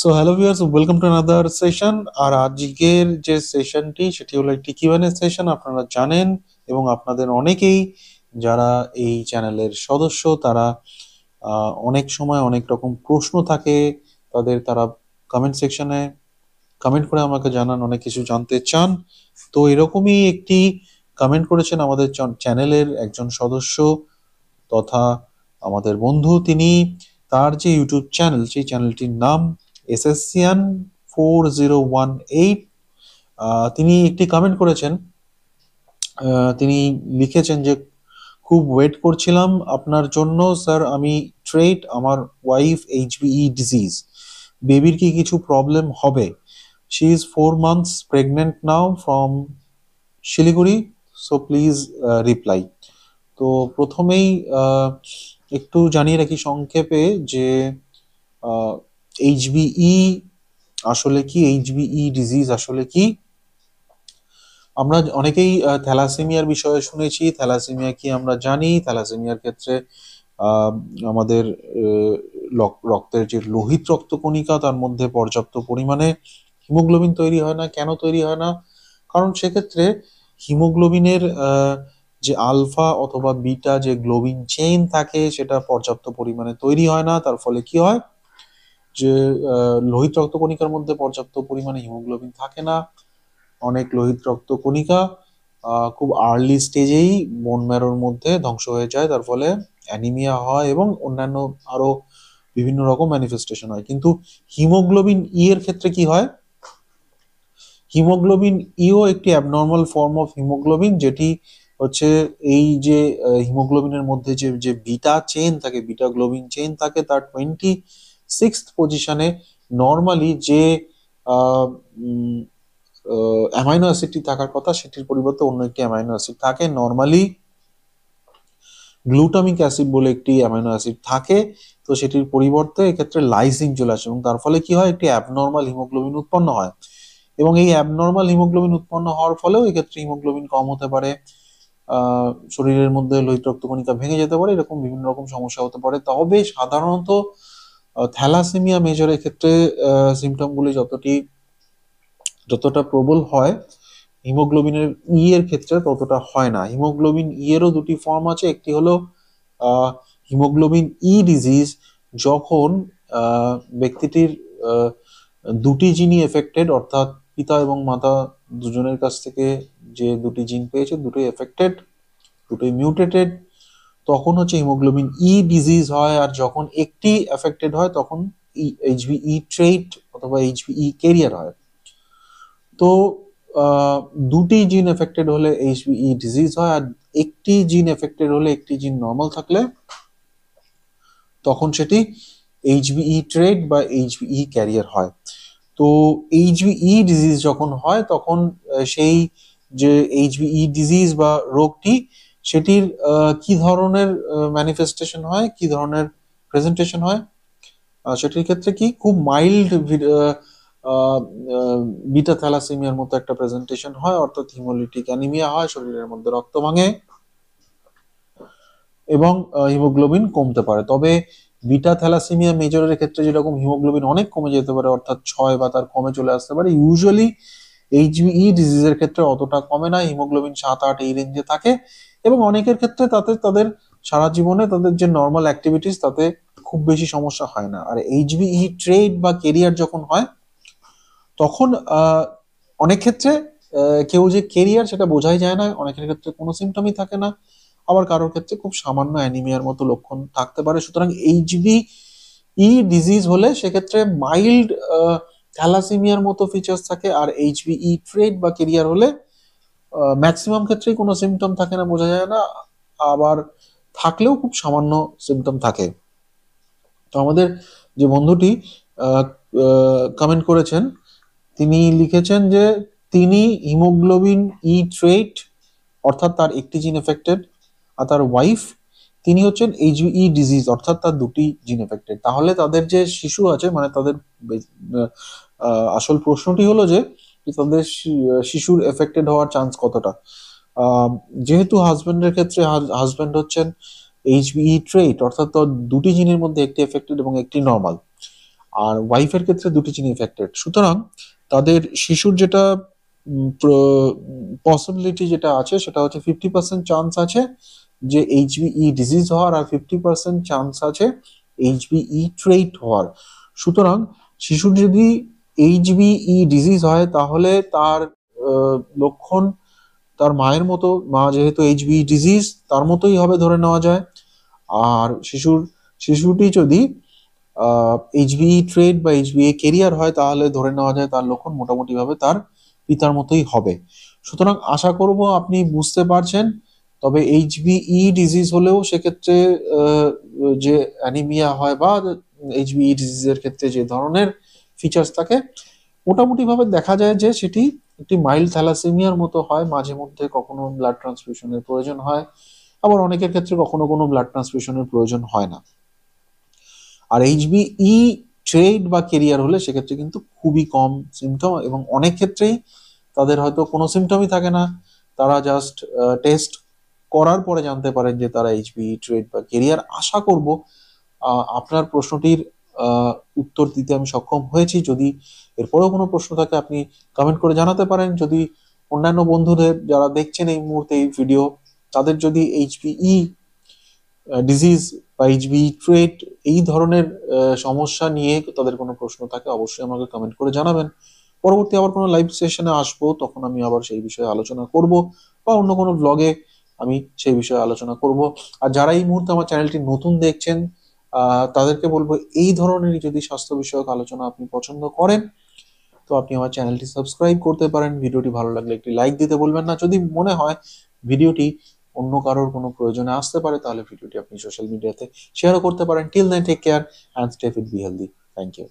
So hello viewers, welcome to another session. আর আজকের যে সেশনটি সেটি হলো একটি কিউএনএ সেশন। আপনারা জানেন এবং আপনাদের অনেকেই যারা এই চ্যানেলের সদস্য তারা অনেক সময় অনেক রকম প্রশ্ন থাকে তারা কমেন্ট সেকশনে কমেন্ট করে আমাকে জানান, অনেক কিছু জানতে চান। তো এরকমই একটি কমেন্ট করেছেন আমাদের চ্যানেলের একজন সদস্য তথা আমাদের বন্ধু। তিনি তার যে ইউটিউব চ্যানেল, সেই চ্যানেলটির নাম এসএসসিয়ান 4018। তিনি একটি কমেন্ট করেছেন। তিনি লিখেছেন যে খুব ওয়েট করছিলাম আপনার জন্য স্যার। আমি ট্রেট, আমার ওয়াইফ এইচবিই ডিজিজ, বেবির কি কিছু প্রবলেম হবে? She is 4 months pregnant now from Siliguri, so please reply. তো প্রথমেই একটু জানিয়ে রাখি সংক্ষেপে যে এইচবিই আসলে কি, এইচবিই ডিজিজ আসলে কি। আমরা অনেকেই থ্যালাসেমিয়ার বিষয়ে শুনেছি। থ্যালাসেমিয়া কি আমরা জানি। থ্যালাসেমিয়ার ক্ষেত্রে আহ, আমাদের রক্তের যে লোহিত রক্তকণিকা তার মধ্যে পর্যাপ্ত পরিমাণে হিমোগ্লোবিন তৈরি হয় না। কেন তৈরি হয় না? কারণ সেক্ষেত্রে হিমোগ্লোবিনের যে আলফা অথবা বিটা যে গ্লোবিন চেইন থাকে সেটা পর্যাপ্ত পরিমাণে তৈরি হয় না। তার ফলে কি হয় যে লোহিত রক্তকণিকার মধ্যে পর্যাপ্ত পরিমাণে হিমোগ্লোবিন থাকে না। অনেক লোহিত রক্তকণিকা খুব আর্লি স্টেজেই বোন ম্যারোর মধ্যে ধ্বংস হয়ে যায়। তার ফলে অ্যানিমিয়া হয় এবং অন্যান্য আরো বিভিন্ন রকম ম্যানিফেস্টেশন হয়। কিন্তু হিমোগ্লোবিন এর ক্ষেত্রে কি হয়? হিমোগ্লোবিন ইও একটি অ্যাবনর্মাল ফর্ম অফ হিমোগ্লোবিন, যেটি হচ্ছে এই যে হিমোগ্লোবিনের মধ্যে যে যে বিটা চেইন থাকে, বিটা গ্লোবিন চেইন থাকে, তার 26th পজিশনে নর্মালি যে অ্যামাইনো অ্যাসিডটি থাকার কথা সেটির পরিবর্তে অন্য একটি অ্যামাইনো অ্যাসিড থাকে। নর্মালি গ্লুটামিক অ্যাসিড বলে একটি অ্যামাইনো অ্যাসিড থাকে, তো সেটির পরিবর্তে এক্ষেত্রে লাইসিন চলে আসে এবং তার ফলে কি হয়, একটি অ্যাবনর্মাল হিমোগ্লোবিন উৎপন্ন হয়। এবং এই অ্যাবনর্মাল হিমোগ্লোবিন উৎপন্ন হওয়ার ফলেও এক্ষেত্রে হিমোগ্লোবিন কম হতে পারে, শরীরের মধ্যে লোহিত রক্তকণিকা ভেঙে যেতে পারে, এরকম বিভিন্ন রকম সমস্যা হতে পারে। তবে সাধারণত থ্যালাসেমিয়া মেজরের ক্ষেত্রে সিমটমগুলি যতটা প্রবল হয়, হিমোগ্লোবিনের এর ক্ষেত্রে ততটা হয় না। হিমোগ্লোবিন এরও দুটি ফর্ম আছে। একটি হলো হিমোগ্লোবিন ডিজিজ, যখন ব্যক্তিটির আহ, দুটি জিনই এফেক্টেড, অর্থাৎ পিতা এবং মাতা দুজনের কাছ থেকে যে দুটি জিন পেয়েছে দুটোই এফেক্টেড, দুটোই মিউটেটেড, তখন হচ্ছে হিমোগ্লোবিন ডিজিজ হয়। আর যখন একটি এফেক্টেড হয় তখন এইচবিই ট্রেট অথবা এইচবিই ক্যারিয়ার হয়। তো আহ, দুটি জিন এফেক্টেড হলে এইচবিই ডিজিজ হয়, আর একটি জিন এফেক্টেড হলে, একটি জিন নর্মাল থাকলে তখন সেটি এইচবিই ট্রেট বা এইচবিই ক্যারিয়ার হয়। তো এইচবিই ডিজিজ যখন হয় তখন সেই যে এইচবিই ডিজিজ বা রোগটি, সেটির কি ধরনের ম্যানিফেস্টেশন হয়, কি ধরনের প্রেজেন্টেশন হয়, সেটির ক্ষেত্রে কি খুব মাইল্ড বিটা থ্যালাসেমিয়ার মতো একটা প্রেজেন্টেশন হয়, অর্থাৎ হিমোলিটিক অ্যানিমিয়া হয়, শরীরের মধ্যে রক্ত ভাঙে এবং হিমোগ্লোবিন কমতে পারে। তবে বিটা থ্যালাসেমিয়া মেজরের ক্ষেত্রে যেরকম হিমোগ্লোবিন অনেক কমে যেতে পারে, অর্থাৎ 6 বা তার কমে চলে আসতে পারে, ইউজুয়ালি এইচবিই ডিজিজের ক্ষেত্রে অতটা কমে না। হিমোগ্লোবিন 7-8 এই রেঞ্জে থাকে এবং অনেকের ক্ষেত্রে তাতে তাদের সারা জীবনে তাদের যে নর্মাল অ্যাক্টিভিটিস তাতে খুব বেশি সমস্যা হয় না। আর এইচবিই ট্রেড বা কেরিয়ার যখন হয় তখন অনেক ক্ষেত্রে কেউ যে কেরিয়ার সেটা বোঝাই যায় না। অনেকের ক্ষেত্রে কোনো সিমটমই থাকে না, আবার কারোর ক্ষেত্রে খুব সামান্য অ্যানিমিয়ার মতো লক্ষণ থাকতে পারে। সুতরাং এইচবিই ডিজিজ হলে সেক্ষেত্রে মাইল্ড থ্যালাসেমিয়ার মতো ফিচার্স থাকে, আর এইচবিই ট্রেড বা কেরিয়ার হলে ম্যাক্সিমাম ক্ষেত্রেই কোনো সিমটম থাকে না, বোঝা যায় না, আবার থাকলেও খুব সামান্য সিমটম থাকে। তো আমাদের যে বন্ধুটি কমেন্ট করেছেন, তিনি লিখেছেন যে তিনি হিমোগ্লোবিন ট্রেট, অর্থাৎ তার একটি জিন এফেক্টেড, আর তার ওয়াইফ তিনি হচ্ছেন এইচবিই ডিজিজ, অর্থাৎ তার দুটি জিন এফেক্টেড। তাহলে তাদের যে শিশু আছে, মানে তাদের আসল প্রশ্নটি হলো যে তাদের শিশুর এফেক্টেড হওয়ার চান্স কতটা। আহ, যেহেতু হাজবেন্ডের ক্ষেত্রে হাজবেন্ড হচ্ছেন এইচবিই ট্রেট, অর্থাৎ তার দুটি জিনের মধ্যে একটি এফেক্টেড এবং একটি নর্মাল। আর ওয়াইফের ক্ষেত্রে দুটি জিন এফেক্টেড, সুতরাং তাদের শিশুর যেটা পসিবিলিটি যেটা আছে সেটা হচ্ছে 50% চান্স আছে যে এইচবিই ডিজিজ হওয়ার, আর 50% চান্স আছে এইচবিই ট্রেট হওয়ার। সুতরাং শিশুর যদি এইচবিই ডিজিজ হয় তাহলে তার লক্ষণ তার মায়ের মতো, মা যেহেতু এইচবিই ডিজিজ তার মতোই হবে ধরে নেওয়া যায়। আর শিশুটি যদি এইচবিই ট্রেড বা এইচবিই কেরিয়ার হয় তাহলে ধরে নেওয়া যায় তার লক্ষণ মোটামুটি ভাবে তার পিতার মতোই হবে। সুতরাং আশা করব আপনি বুঝতে পারছেন। তবে এইচবিই ডিজিজ হলেও সেক্ষেত্রে যে অ্যানিমিয়া হয় বা এইচবিই ডিজিজের ক্ষেত্রে যে ধরনের ফিচার্স থাকে মোটামুটি ভাবে দেখা যায় যে সেটি একটি মাইল্ড থ্যালাসেমিয়ার মতো হয়। মাঝে মধ্যে কখনো ব্লাড ট্রান্সফিউশনের প্রয়োজন হয়, আবার অনেকের ক্ষেত্রে কখনো কোনো ব্লাড ট্রান্সফিউশনের প্রয়োজন হয় না। আর এইচবিই ট্রেড বা কেরিয়ার হলে সেক্ষেত্রে কিন্তু খুবই কম সিমটম, এবং অনেক ক্ষেত্রেই তাদের হয়তো কোনো সিমটমই থাকে না, তারা জাস্ট টেস্ট করার পরে জানতে পারেন যে তারা এইচবিই ট্রেড বা কেরিয়ার। আশা করব আপনার প্রশ্নটির উত্তর দিতে আমি সক্ষম হয়েছি। যদি এরপরেও কোনো প্রশ্ন থাকে আপনি কমেন্ট করে জানাতে পারেন। যদি অন্যান্য বন্ধুদের যারা দেখছেন এই মুহূর্তে এই ভিডিও, তাদের যদি এইচবিই ডিজিজ বা এইচবিই ট্রেট এই ধরনের সমস্যা নিয়ে তাদের কোনো প্রশ্ন থাকে অবশ্যই আমাকে কমেন্ট করে জানাবেন। পরবর্তী আবার কোনো লাইভ সেশনে আসবো, তখন আমি আবার সেই বিষয়ে আলোচনা করব, বা অন্য কোনো ব্লগে আমি সেই বিষয়ে আলোচনা করব। আর যারা এই মুহূর্তে আমার চ্যানেলটি নতুন দেখছেন তাদেরকে বলবো এই ধরনের যদি স্বাস্থ্য বিষয়ক আলোচনা আপনি পছন্দ করেন তো আপনি আমার চ্যানেলটি সাবস্ক্রাইব করতে পারেন। ভিডিওটি ভালো লাগলে একটি লাইক দিতে বলবেন না। যদি মনে হয় ভিডিওটি অন্য কারোর কোনো প্রয়োজনে আসতে পারে তাহলে ভিডিওটি আপনি সোশ্যাল মিডিয়াতে শেয়ারও করতে পারেন। Till then take care and stay fit, be healthy. Thank you.